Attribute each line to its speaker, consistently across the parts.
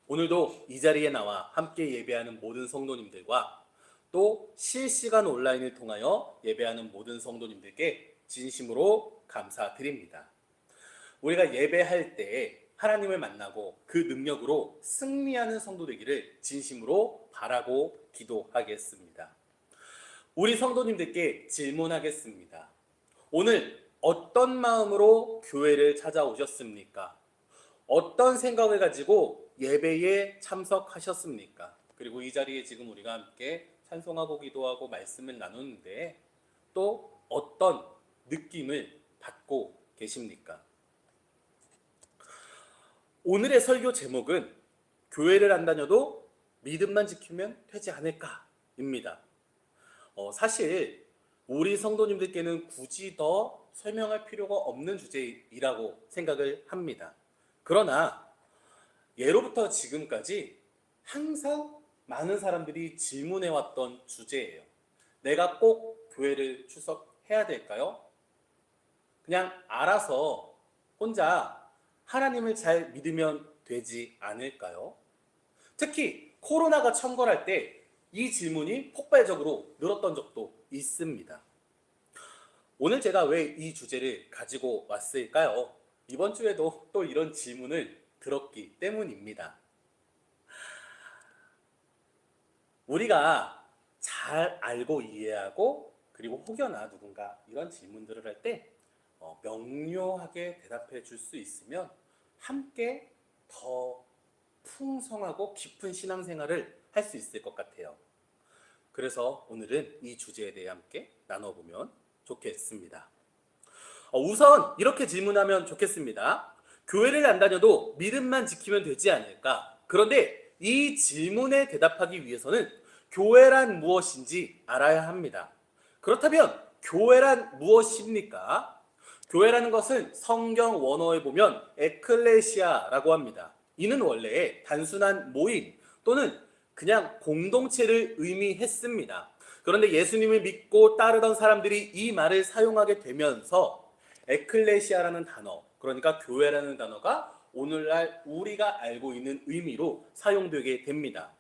Speaker 1: 오늘도 이 자리에 나와 함께 예배하는 모든 성도님들과 또 실시간 온라인을 통하여 예배하는 모든 성도님들께 진심으로 감사드립니다. 우리가 예배할 때 하나님을 만나고 그 능력으로 승리하는 성도 되기를 진심으로 바라고 기도하겠습니다. 우리 성도님들께 질문하겠습니다. 오늘 어떤 마음으로 교회를 찾아오셨습니까? 어떤 생각을 가지고 예배에 참석하셨습니까? 그리고 이 자리에 지금 우리가 함께 찬송하고 기도하고 말씀을 나누는데 또 어떤 느낌을 받고 계십니까? 오늘의 설교 제목은 교회를 안 다녀도 믿음만 지키면 되지 않을까입니다. 사실 우리 성도님들께는 굳이 더 설명할 필요가 없는 주제이라고 생각을 합니다. 그러나 예로부터 지금까지 항상 많은 사람들이 질문해왔던 주제예요. 내가 꼭 교회를 출석해야 될까요? 그냥 알아서 혼자 하나님을 잘 믿으면 되지 않을까요? 특히 코로나가 청걸할 때 이 질문이 폭발적으로 늘었던 적도 있습니다. 오늘 제가 왜 이 주제를 가지고 왔을까요? 이번 주에도 또 이런 질문을 들었기 때문입니다. 우리가 잘 알고 이해하고 그리고 혹여나 누군가 이런 질문들을 할 때 명료하게 대답해 줄 수 있으면 함께 더 풍성하고 깊은 신앙생활을 할 수 있을 것 같아요. 그래서 오늘은 이 주제에 대해 함께 나눠보면 좋겠습니다. 우선 이렇게 질문하면 좋겠습니다. 교회를 안 다녀도 믿음만 지키면 되지 않을까? 그런데 이 질문에 대답하기 위해서는 교회란 무엇인지 알아야 합니다. 그렇다면 교회란 무엇입니까? 교회라는 것은 성경 원어에 보면 에클레시아라고 합니다. 이는 원래 단순한 모임 또는 그냥 공동체를 의미했습니다. 그런데 예수님을 믿고 따르던 사람들이 이 말을 사용하게 되면서 에클레시아라는 단어, 그러니까 교회라는 단어가 오늘날 우리가 알고 있는 의미로 사용되게 됩니다.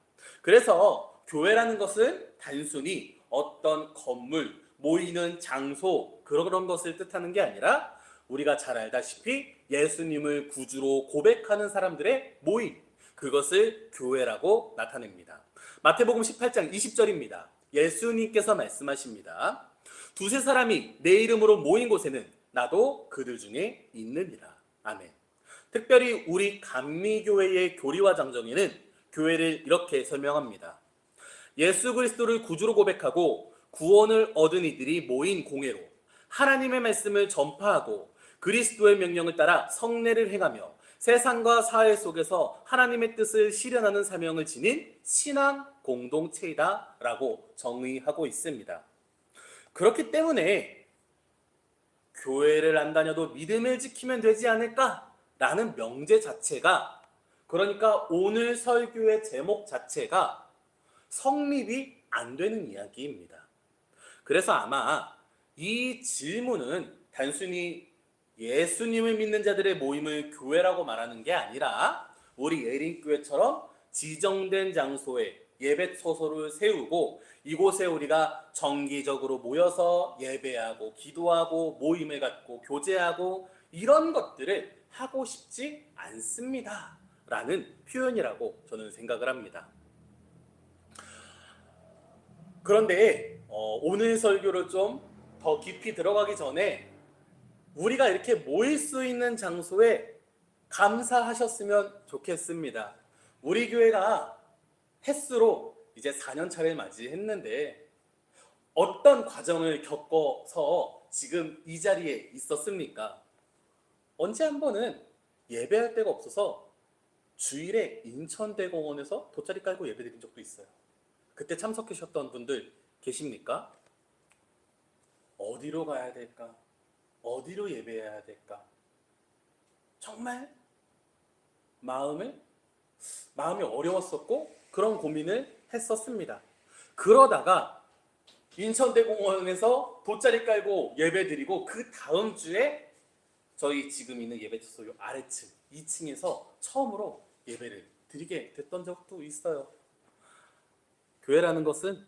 Speaker 1: 그래서 교회라는 것은 단순히 어떤 건물, 모이는 장소 그런 것을 뜻하는 게 아니라 우리가 잘 알다시피 예수님을 구주로 고백하는 사람들의 모임, 그것을 교회라고 나타냅니다. 마태복음 18장 20절입니다. 예수님께서 말씀하십니다. 두세 사람이 내 이름으로 모인 곳에는 나도 그들 중에 있느니라. 아멘. 특별히 우리 감리교회의 교리와 장정에는 교회를 이렇게 설명합니다. 예수 그리스도를 구주로 고백하고 구원을 얻은 이들이 모인 공회로 하나님의 말씀을 전파하고 그리스도의 명령을 따라 성례를 행하며 세상과 사회 속에서 하나님의 뜻을 실현하는 사명을 지닌 신앙 공동체이다 라고 정의하고 있습니다. 그렇기 때문에 교회를 안 다녀도 믿음을 지키면 되지 않을까? 라는 명제 자체가, 그러니까 오늘 설교의 제목 자체가 성립이 안 되는 이야기입니다. 그래서 아마 이 질문은 단순히 예수님을 믿는 자들의 모임을 교회라고 말하는 게 아니라 우리 예린교회처럼 지정된 장소에 예배처소를 세우고 이곳에 우리가 정기적으로 모여서 예배하고 기도하고 모임을 갖고 교제하고 이런 것들을 하고 싶지 않습니다 라는 표현이라고 저는 생각을 합니다. 그런데 오늘 설교를 좀 더 깊이 들어가기 전에 우리가 이렇게 모일 수 있는 장소에 감사하셨으면 좋겠습니다. 우리 교회가 햇수로 이제 4년 차를 맞이했는데 어떤 과정을 겪어서 지금 이 자리에 있었습니까? 언제 한 번은 예배할 데가 없어서 주일에 인천대공원에서 돗자리 깔고 예배드린 적도 있어요. 그때 참석하셨던 분들 계십니까? 어디로 가야 될까? 어디로 예배해야 될까? 정말 마음이 어려웠었고 그런 고민을 했었습니다. 그러다가 인천대공원에서 돗자리 깔고 예배드리고 그 다음 주에 저희 지금 있는 예배처소 아래층 2층에서 처음으로 예배를 드리게 됐던 적도 있어요. 교회라는 것은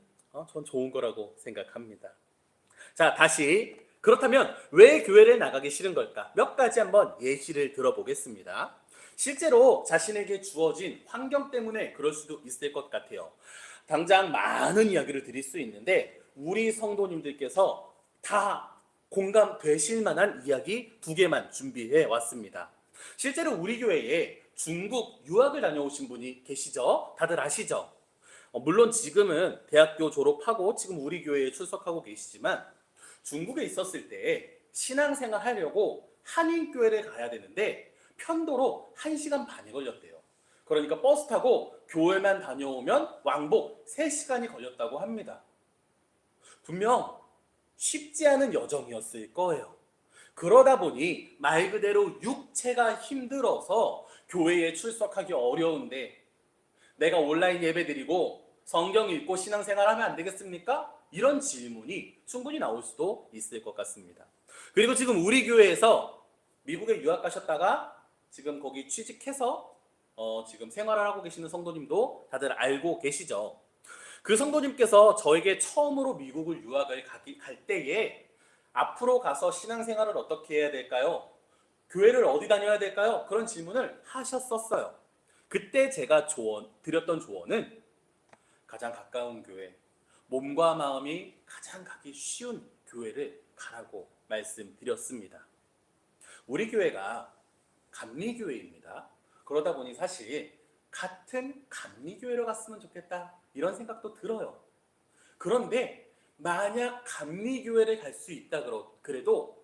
Speaker 1: 전 좋은 거라고 생각합니다. 자, 다시 그렇다면 왜 교회를 나가기 싫은 걸까? 몇 가지 한번 예시를 들어보겠습니다. 실제로 자신에게 주어진 환경 때문에 그럴 수도 있을 것 같아요. 당장 많은 이야기를 드릴 수 있는데 우리 성도님들께서 다 공감되실 만한 이야기 두 개만 준비해 왔습니다. 실제로 우리 교회에 중국 유학을 다녀오신 분이 계시죠? 다들 아시죠? 물론 지금은 대학교 졸업하고 지금 우리 교회에 출석하고 계시지만 중국에 있었을 때 신앙생활 하려고 한인교회를 가야 되는데 편도로 1시간 반이 걸렸대요. 그러니까 버스 타고 교회만 다녀오면 왕복 3시간이 걸렸다고 합니다. 분명 쉽지 않은 여정이었을 거예요. 그러다 보니 말 그대로 육체가 힘들어서 교회에 출석하기 어려운데 내가 온라인 예배 드리고 성경 읽고 신앙생활 하면 안 되겠습니까? 이런 질문이 충분히 나올 수도 있을 것 같습니다. 그리고 지금 우리 교회에서 미국에 유학 가셨다가 지금 거기 취직해서 지금 생활을 하고 계시는 성도님도 다들 알고 계시죠. 그 성도님께서 저에게 처음으로 미국을 유학을 갈 때에 앞으로 가서 신앙생활을 어떻게 해야 될까요? 교회를 어디 다녀야 될까요? 그런 질문을 하셨었어요. 그때 제가 드렸던 조언은 가장 가까운 교회, 몸과 마음이 가장 가기 쉬운 교회를 가라고 말씀드렸습니다. 우리 교회가 감리교회입니다. 그러다 보니 사실 같은 감리교회로 갔으면 좋겠다 이런 생각도 들어요. 그런데 만약 감리교회를 갈 수 있다 그래도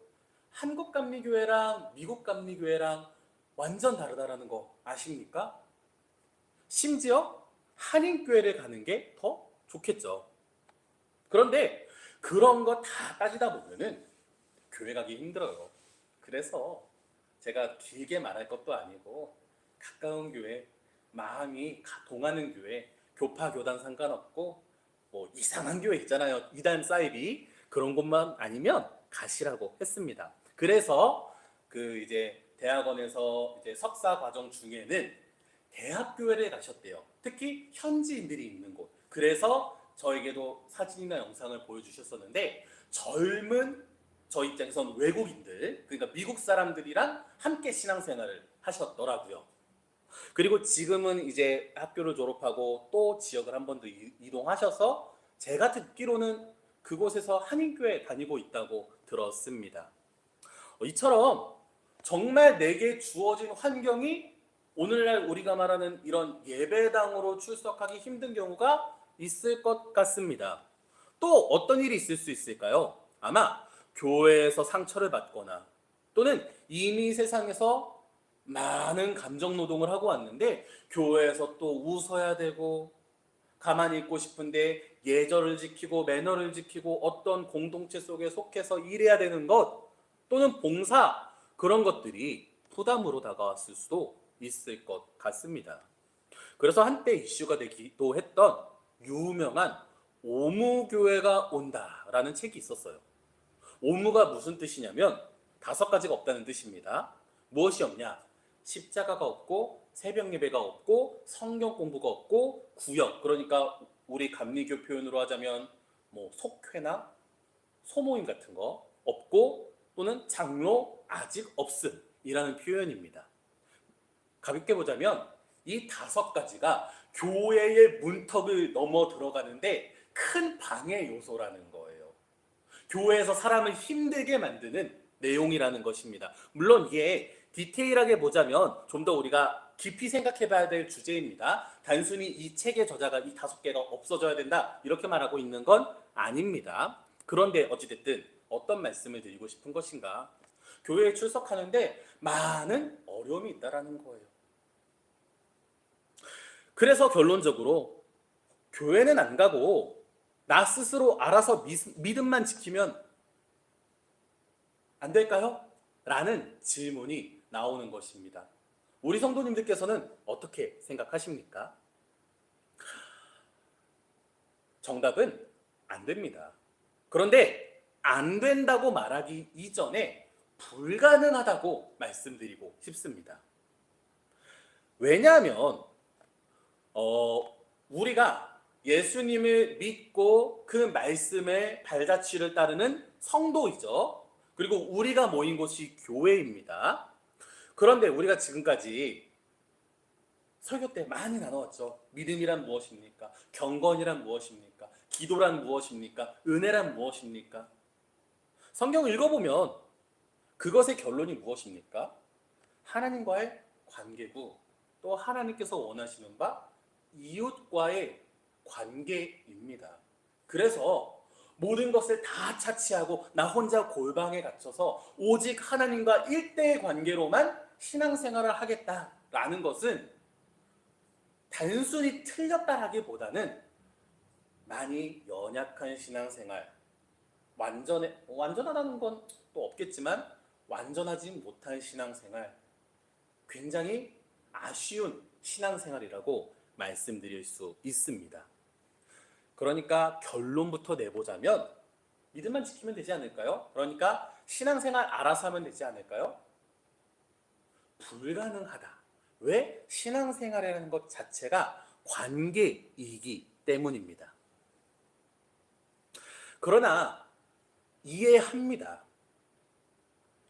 Speaker 1: 한국 감리교회랑 미국 감리교회랑 완전 다르다라는 거 아십니까? 심지어 한인교회를 가는 게 더 좋겠죠. 그런데 그런 거 다 따지다 보면은 교회 가기 힘들어요. 그래서 제가 길게 말할 것도 아니고 가까운 교회, 마음이 동하는 교회, 교파 교단 상관없고 뭐 이상한 교회 있잖아요. 이단 사이비 그런 곳만 아니면 가시라고 했습니다. 그래서 그 이제 대학원에서 이제 석사 과정 중에는 대학교회를 가셨대요. 특히 현지인들이 있는 곳. 그래서 저에게도 사진이나 영상을 보여주셨었는데 젊은 저 입장에선 외국인들, 그러니까 미국 사람들이랑 함께 신앙생활을 하셨더라고요. 그리고 지금은 이제 학교를 졸업하고 또 지역을 한 번 더 이동하셔서 제가 듣기로는 그곳에서 한인교회 다니고 있다고 들었습니다. 이처럼 정말 내게 주어진 환경이 오늘날 우리가 말하는 이런 예배당으로 출석하기 힘든 경우가 있을 것 같습니다. 또 어떤 일이 있을 수 있을까요? 아마 교회에서 상처를 받거나 또는 이미 세상에서 많은 감정 노동을 하고 왔는데 교회에서 또 웃어야 되고 가만히 있고 싶은데 예절을 지키고 매너를 지키고 어떤 공동체 속에 속해서 일해야 되는 것 또는 봉사 그런 것들이 부담으로 다가왔을 수도 있을 것 같습니다. 그래서 한때 이슈가 되기도 했던 유명한 오무교회가 온다라는 책이 있었어요. 오무가 무슨 뜻이냐면 5가지가 없다는 뜻입니다. 무엇이 없냐? 십자가가 없고 새벽 예배가 없고 성경 공부가 없고 구역, 그러니까 우리 감리교 표현으로 하자면 뭐 속회나 소모임 같은 거 없고 또는 장로 아직 없음이라는 표현입니다. 가볍게 보자면 이 5가지가 교회의 문턱을 넘어 들어가는데 큰 방해 요소라는 거예요. 교회에서 사람을 힘들게 만드는 내용이라는 것입니다. 물론 이게 디테일하게 보자면 좀 더 우리가 깊이 생각해 봐야 될 주제입니다. 단순히 이 책의 저자가 이 5개가 없어져야 된다 이렇게 말하고 있는 건 아닙니다. 그런데 어찌됐든 어떤 말씀을 드리고 싶은 것인가? 교회에 출석하는데 많은 어려움이 있다는 거예요. 그래서 결론적으로 교회는 안 가고 나 스스로 알아서 믿음만 지키면 안 될까요? 라는 질문이 나오는 것입니다. 우리 성도님들께서는 어떻게 생각하십니까? 정답은 안 됩니다. 그런데 안 된다고 말하기 이전에 불가능하다고 말씀드리고 싶습니다. 왜냐하면 우리가 예수님을 믿고 그 말씀의 발자취를 따르는 성도이죠. 그리고 우리가 모인 곳이 교회입니다. 그런데 우리가 지금까지 설교 때 많이 나눠왔죠. 믿음이란 무엇입니까? 경건이란 무엇입니까? 기도란 무엇입니까? 은혜란 무엇입니까? 성경을 읽어보면 그것의 결론이 무엇입니까? 하나님과의 관계고, 또 하나님께서 원하시는 바 이웃과의 관계입니다. 그래서 모든 것을 다 차치하고 나 혼자 골방에 갇혀서 오직 하나님과 일대의 관계로만 신앙생활을 하겠다라는 것은 단순히 틀렸다라기보다는 많이 연약한 신앙생활, 완전하다는 건 또 없겠지만 완전하지 못한 신앙생활, 굉장히 아쉬운 신앙생활이라고 말씀드릴 수 있습니다. 그러니까 결론부터 내보자면 믿음만 지키면 되지 않을까요? 그러니까 신앙생활 알아서 하면 되지 않을까요? 불가능하다. 왜? 신앙생활이라는 것 자체가 관계이기 때문입니다. 그러나 이해합니다.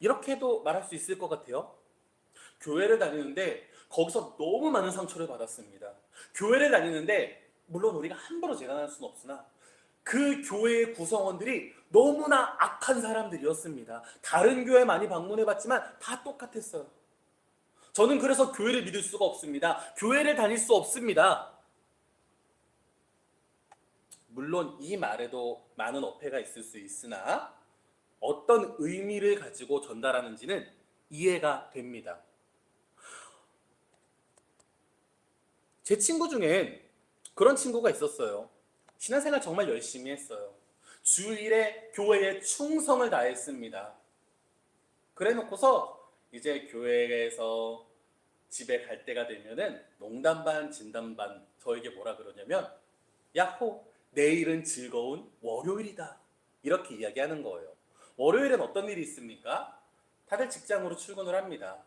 Speaker 1: 이렇게도 말할 수 있을 것 같아요. 교회를 다니는데 거기서 너무 많은 상처를 받았습니다. 교회를 다니는데 물론 우리가 함부로 재단할 수는 없으나 그 교회의 구성원들이 너무나 악한 사람들이었습니다. 다른 교회 많이 방문해봤지만 다 똑같았어요. 저는 그래서 교회를 믿을 수가 없습니다. 교회를 다닐 수 없습니다. 물론 이 말에도 많은 어폐가 있을 수 있으나 어떤 의미를 가지고 전달하는지는 이해가 됩니다. 제 친구 중엔 그런 친구가 있었어요. 신앙생활 정말 열심히 했어요. 주일에 교회에 충성을 다했습니다. 그래 놓고서 이제 교회에서 집에 갈 때가 되면은 농담 반 진담 반 저에게 뭐라 그러냐면 야호, 내일은 즐거운 월요일이다, 이렇게 이야기하는 거예요. 월요일엔 어떤 일이 있습니까? 다들 직장으로 출근을 합니다.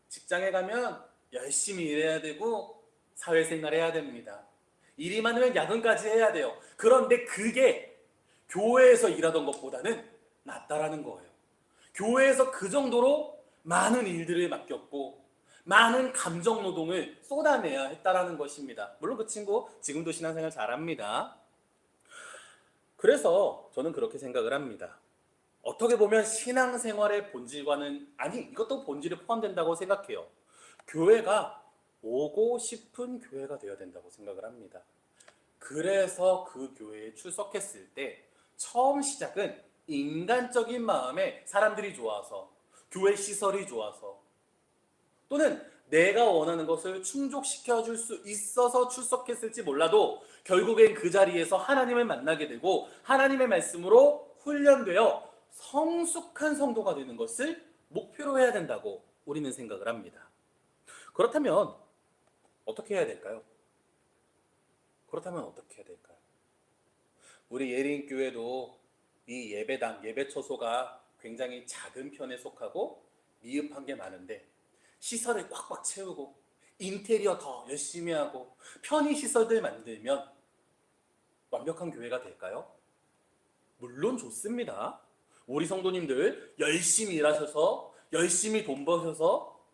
Speaker 1: 직장에 가면 열심히 일해야 되고 사회생활 해야 됩니다. 일이 많으면 야근까지 해야 돼요. 그런데 그게 교회에서 일하던 것보다는 낫다라는 거예요. 교회에서 그 정도로 많은 일들을 맡겼고 많은 감정 노동을 쏟아내야 했다라는 것입니다. 물론 그 친구 지금도 신앙생활 잘합니다. 그래서 저는 그렇게 생각을 합니다. 어떻게 보면 신앙생활의 본질과는, 아니 이것도 본질에 포함된다고 생각해요. 교회가 오고 싶은 교회가 되어야 된다고 생각을 합니다. 그래서 그 교회에 출석했을 때 처음 시작은 인간적인 마음에 사람들이 좋아서, 교회 시설이 좋아서, 또는 내가 원하는 것을 충족시켜 줄 수 있어서 출석했을지 몰라도 결국엔 그 자리에서 하나님을 만나게 되고 하나님의 말씀으로 훈련되어 성숙한 성도가 되는 것을 목표로 해야 된다고 우리는 생각을 합니다. 그렇다면 어떻게 해야 될까요? 우리 예린교회도 이 예배당, 예배처소가 굉장히 작은 편에 속하고 미흡한 게 많은데 시설을 꽉꽉 채우고 인테리어 더 열심히 하고 편의시설들 만들면 완벽한 교회가 될까요? 물론 좋습니다. 우리 성도님들 열심히 일하셔서 열심히 돈 버셔서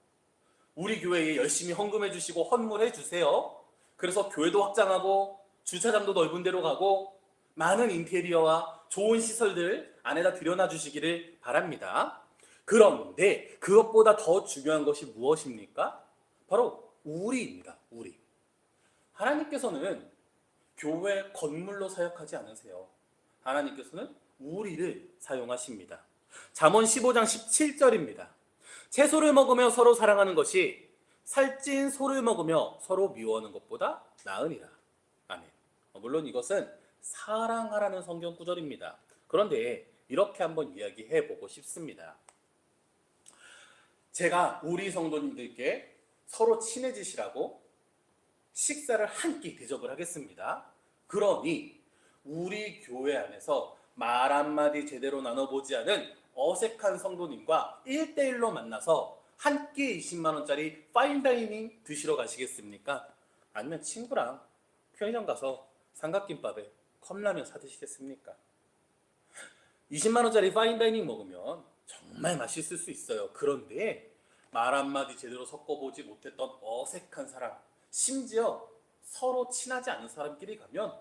Speaker 1: 우리 교회에 열심히 헌금해 주시고 헌물해 주세요. 그래서 교회도 확장하고 주차장도 넓은 데로 가고 많은 인테리어와 좋은 시설들 안에다 들여놔 주시기를 바랍니다. 그런데 그것보다 더 중요한 것이 무엇입니까? 바로 우리입니다. 우리. 하나님께서는 교회 건물로 사역하지 않으세요. 하나님께서는 우리를 사용하십니다. 잠언 15장 17절입니다. 채소를 먹으며 서로 사랑하는 것이 살찐 소를 먹으며 서로 미워하는 것보다 나으니라. 아멘. 물론 이것은 사랑하라는 성경 구절입니다. 그런데 이렇게 한번 이야기해 보고 싶습니다. 제가 우리 성도님들께 서로 친해지시라고 식사를 한 끼 대접을 하겠습니다. 그러니 우리 교회 안에서 말 한마디 제대로 나눠보지 않은 어색한 성도님과 1대1로 만나서 한 끼에 20만 원짜리 파인다이닝 드시러 가시겠습니까? 아니면 친구랑 편의점 가서 삼각김밥에 컵라면 사 드시겠습니까? 20만 원짜리 파인다이닝 먹으면 정말 맛있을 수 있어요. 그런데 말 한마디 제대로 섞어보지 못했던 어색한 사람, 심지어 서로 친하지 않은 사람끼리 가면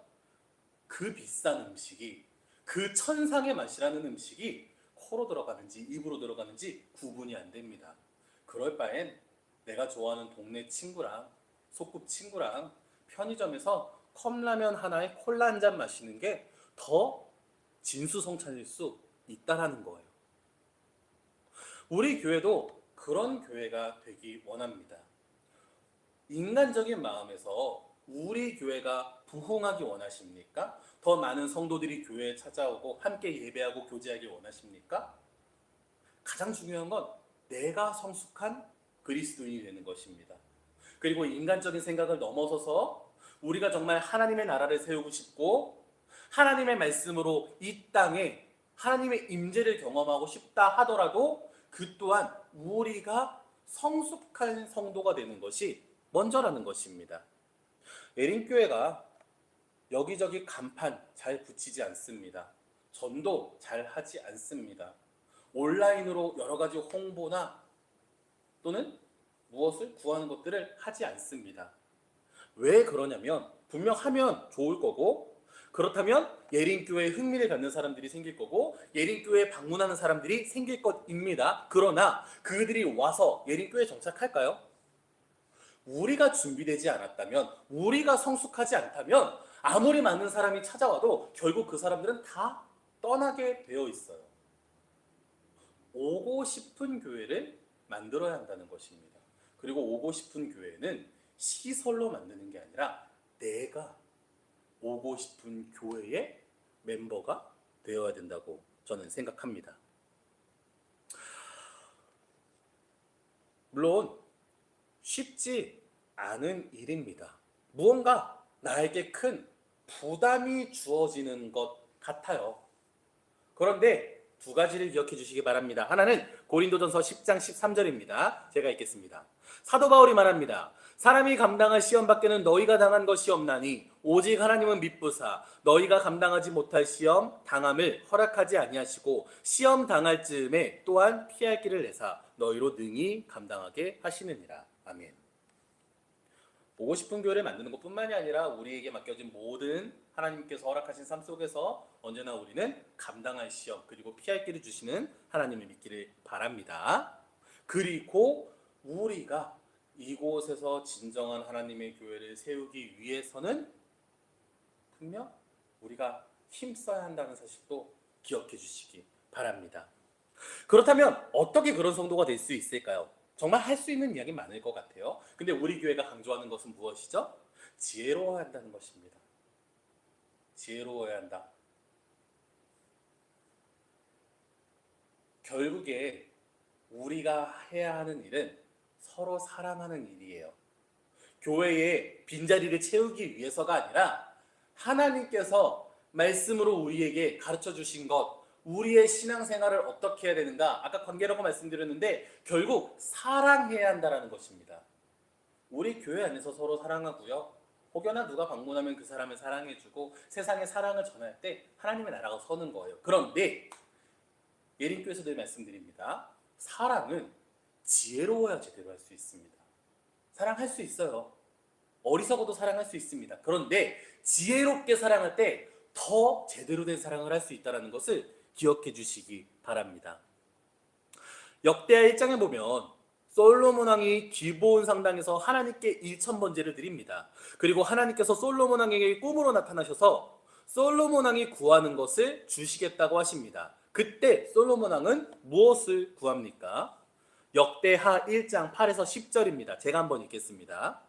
Speaker 1: 그 비싼 음식이, 그 천상의 맛이라는 음식이 코로 들어가는지 입으로 들어가는지 구분이 안 됩니다. 그럴 바엔 내가 좋아하는 동네 친구랑, 소꿉친구랑 편의점에서 컵라면 하나에 콜라 한 잔 마시는 게 더 진수성찬일 수 있다라는 거예요. 우리 교회도 그런 교회가 되기 원합니다. 인간적인 마음에서 우리 교회가 부흥하기 원하십니까? 더 많은 성도들이 교회에 찾아오고 함께 예배하고 교제하기 원하십니까? 가장 중요한 건 내가 성숙한 그리스도인이 되는 것입니다. 그리고 인간적인 생각을 넘어서서 우리가 정말 하나님의 나라를 세우고 싶고 하나님의 말씀으로 이 땅에 하나님의 임재를 경험하고 싶다 하더라도 그 또한 우리가 성숙한 성도가 되는 것이 먼저라는 것입니다. 예린교회가 여기저기 간판 잘 붙이지 않습니다. 전도 잘 하지 않습니다. 온라인으로 여러 가지 홍보나 또는 무엇을 구하는 것들을 하지 않습니다. 왜 그러냐면 분명 하면 좋을 거고 그렇다면 예린교회에 흥미를 갖는 사람들이 생길 거고 예린교회에 방문하는 사람들이 생길 것입니다. 그러나 그들이 와서 예린교회에 정착할까요? 우리가 준비되지 않았다면, 우리가 성숙하지 않다면 아무리 많은 사람이 찾아와도 결국 그 사람들은 다 떠나게 되어 있어요. 오고 싶은 교회를 만들어야 한다는 것입니다. 그리고 오고 싶은 교회는 시설로 만드는 게 아니라 내가 오고 싶은 교회의 멤버가 되어야 된다고 저는 생각합니다. 물론 쉽지 않은 일입니다. 무언가 나에게 큰 부담이 주어지는 것 같아요. 그런데 두 가지를 기억해 주시기 바랍니다. 하나는 고린도전서 10장 13절입니다. 제가 읽겠습니다. 사도 바울이 말합니다. 사람이 감당할 시험 밖에는 너희가 당한 것이 없나니 오직 하나님은 미쁘사 너희가 감당하지 못할 시험 당함을 허락하지 아니하시고 시험 당할 즈음에 또한 피할 길을 내사 너희로 능히 감당하게 하시느니라. 아멘. 오고 싶은 교회를 만드는 것뿐만이 아니라 우리에게 맡겨진 모든 하나님께서 허락하신 삶 속에서 언제나 우리는 감당할 시험 그리고 피할 길을 주시는 하나님을 믿기를 바랍니다. 그리고 우리가 이곳에서 진정한 하나님의 교회를 세우기 위해서는 분명 우리가 힘써야 한다는 사실도 기억해 주시기 바랍니다. 그렇다면 어떻게 그런 성도가 될 수 있을까요? 정말 할 수 있는 이야기 많을 것 같아요. 근데 우리 교회가 강조하는 것은 무엇이죠? 지혜로워야 한다는 것입니다. 지혜로워야 한다. 결국에 우리가 해야 하는 일은 서로 사랑하는 일이에요. 교회의 빈자리를 채우기 위해서가 아니라 하나님께서 말씀으로 우리에게 가르쳐 주신 것, 우리의 신앙생활을 어떻게 해야 되는가, 아까 관계라고 말씀드렸는데 결국 사랑해야 한다는 것입니다. 우리 교회 안에서 서로 사랑하고요, 혹여나 누가 방문하면 그 사람을 사랑해주고 세상에 사랑을 전할 때 하나님의 나라가 서는 거예요. 그런데 예린교회에서 늘 말씀드립니다. 사랑은 지혜로워야 제대로 할 수 있습니다. 사랑할 수 있어요. 어리석어도 사랑할 수 있습니다. 그런데 지혜롭게 사랑할 때 더 제대로 된 사랑을 할 수 있다는 것을 기억해 주시기 바랍니다. 역대하 1장에 보면 솔로몬 왕이 기브온 상당에서 하나님께 1000번제를 드립니다. 그리고 하나님께서 솔로몬 왕에게 꿈으로 나타나셔서 솔로몬 왕이 구하는 것을 주시겠다고 하십니다. 그때 솔로몬 왕은 무엇을 구합니까? 역대하 1장 8에서 10절입니다. 제가 한번 읽겠습니다.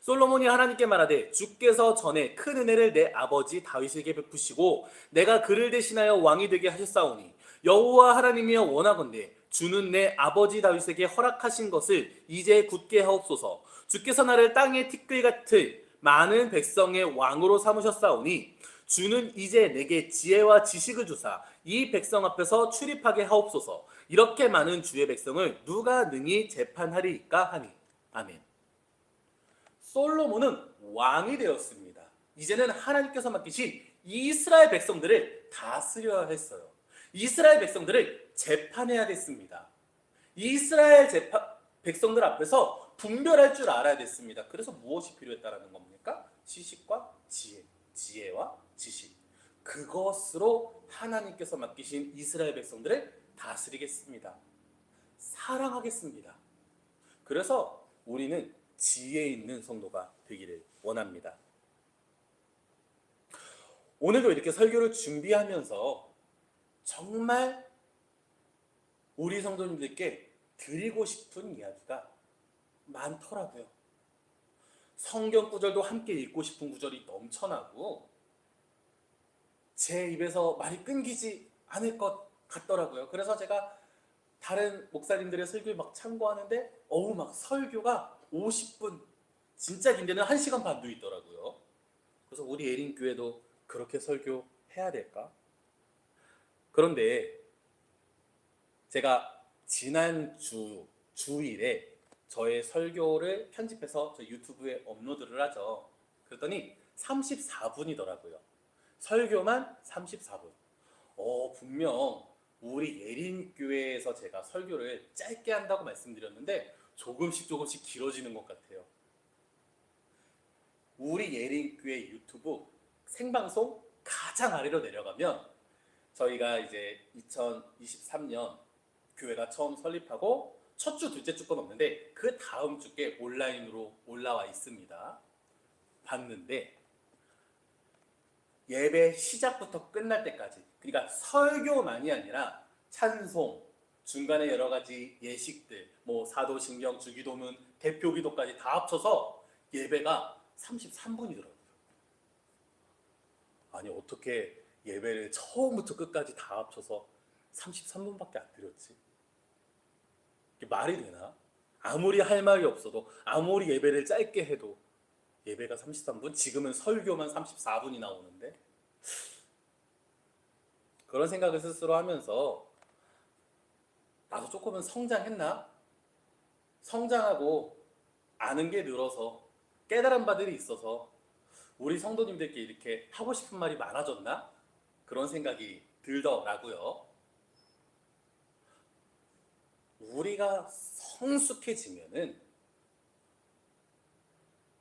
Speaker 1: 솔로몬이 하나님께 말하되 주께서 전에 큰 은혜를 내 아버지 다윗에게 베푸시고 내가 그를 대신하여 왕이 되게 하셨사오니 여호와 하나님이여 원하건대 주는 내 아버지 다윗에게 허락하신 것을 이제 굳게 하옵소서. 주께서 나를 땅의 티끌 같을 많은 백성의 왕으로 삼으셨사오니 주는 이제 내게 지혜와 지식을 주사 이 백성 앞에서 출입하게 하옵소서. 이렇게 많은 주의 백성을 누가 능히 재판하리이까 하니. 아멘. 솔로몬은 왕이 되었습니다. 이제는 하나님께서 맡기신 이스라엘 백성들을 다스려야 했어요. 이스라엘 백성들을 재판해야 됐습니다. 이스라엘 백성들 앞에서 분별할 줄 알아야 됐습니다. 그래서 무엇이 필요했다라는 겁니까? 지식과 지혜, 지혜와 지식. 그것으로 하나님께서 맡기신 이스라엘 백성들을 다스리겠습니다. 사랑하겠습니다. 그래서 우리는 지혜 있는 성도가 되기를 원합니다. 오늘도 이렇게 설교를 준비하면서 정말 우리 성도님들께 드리고 싶은 이야기가 많더라고요. 성경 구절도 함께 읽고 싶은 구절이 넘쳐나고 제 입에서 말이 끊기지 않을 것 같더라고요. 그래서 제가 다른 목사님들의 설교를 막 참고하는데 막 설교가 50분, 진짜 긴 데는 1시간 반도 있더라고요. 그래서 우리 예린교회도 그렇게 설교해야 될까? 그런데 제가 지난 주일에 저의 설교를 편집해서 저 유튜브에 업로드를 하죠. 그랬더니 34분이더라고요. 설교만 34분. 분명 우리 예린교회에서 제가 설교를 짧게 한다고 말씀드렸는데 조금씩 길어지는 것 같아요. 우리 예린교회 유튜브 생방송 가장 아래로 내려가면 저희가 이제 2023년 교회가 처음 설립하고 첫 주, 둘째 주건 없는데 그 다음 주께 온라인으로 올라와 있습니다. 봤는데 예배 시작부터 끝날 때까지, 그러니까 설교만이 아니라 찬송, 중간에 여러 가지 예식들, 사도신경, 주기도문, 대표기도까지 다 합쳐서 예배가 33분이더라고요. 아니 어떻게 예배를 처음부터 끝까지 다 합쳐서 33분밖에 안 드렸지? 이게 말이 되나? 아무리 할 말이 없어도, 아무리 예배를 짧게 해도 예배가 33분? 지금은 설교만 34분이 나오는데? 그런 생각을 스스로 하면서 나도 조금은 성장했나? 성장하고 아는 게 늘어서 깨달은 바들이 있어서 우리 성도님들께 이렇게 하고 싶은 말이 많아졌나? 그런 생각이 들더라고요. 우리가 성숙해지면은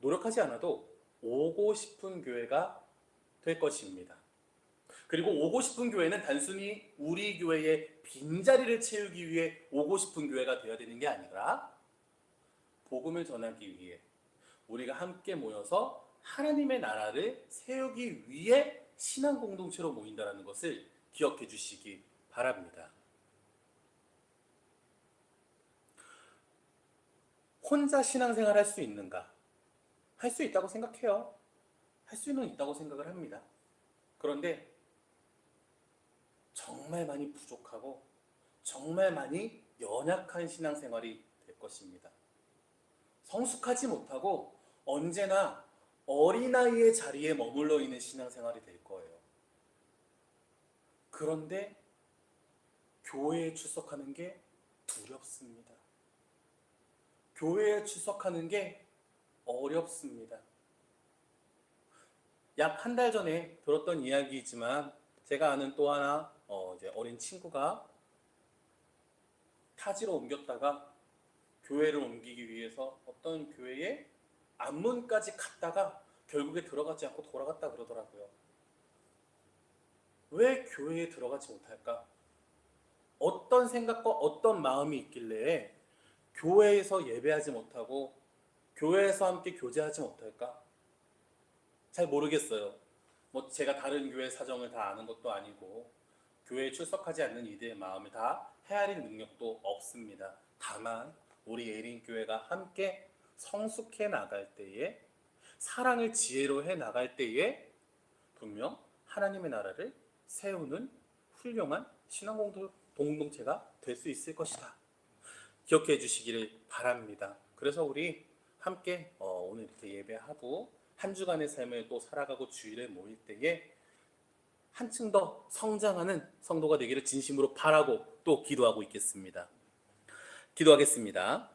Speaker 1: 노력하지 않아도 오고 싶은 교회가 될 것입니다. 그리고 오고 싶은 교회는 단순히 우리 교회의 빈자리를 채우기 위해 오고 싶은 교회가 되어야 되는 게 아니라 복음을 전하기 위해 우리가 함께 모여서 하나님의 나라를 세우기 위해 신앙 공동체로 모인다는 것을 기억해 주시기 바랍니다. 혼자 신앙생활 할 수 있는가? 할 수 있다고 생각해요. 할 수는 있다고 생각을 합니다. 그런데 정말 많이 부족하고 정말 많이 연약한 신앙생활이 될 것입니다. 성숙하지 못하고 언제나 어린아이의 자리에 머물러 있는 신앙생활이 될 거예요. 그런데 교회에 출석하는 게 두렵습니다. 교회에 출석하는 게 어렵습니다. 약 한 달 전에 들었던 이야기이지만 제가 아는 또 하나 이제 어린 친구가 타지로 옮겼다가 교회를 옮기기 위해서 어떤 교회에 안문까지 갔다가 결국에 들어가지 않고 돌아갔다 그러더라고요. 왜 교회에 들어가지 못할까? 어떤 생각과 어떤 마음이 있길래 교회에서 예배하지 못하고 교회에서 함께 교제하지 못할까? 잘 모르겠어요. 제가 다른 교회 사정을 다 아는 것도 아니고 교회에 출석하지 않는 이들의 마음을 다 헤아릴 능력도 없습니다. 다만 우리 예린교회가 함께 성숙해 나갈 때에, 사랑을 지혜로 해 나갈 때에 분명 하나님의 나라를 세우는 훌륭한 신앙 공동체가 될 수 있을 것이다. 기억해 주시기를 바랍니다. 그래서 우리 함께 오늘 이렇게 예배하고 한 주간의 삶을 또 살아가고 주일에 모일 때에 한층 더 성장하는 성도가 되기를 진심으로 바라고 또 기도하고 있겠습니다. 기도하겠습니다.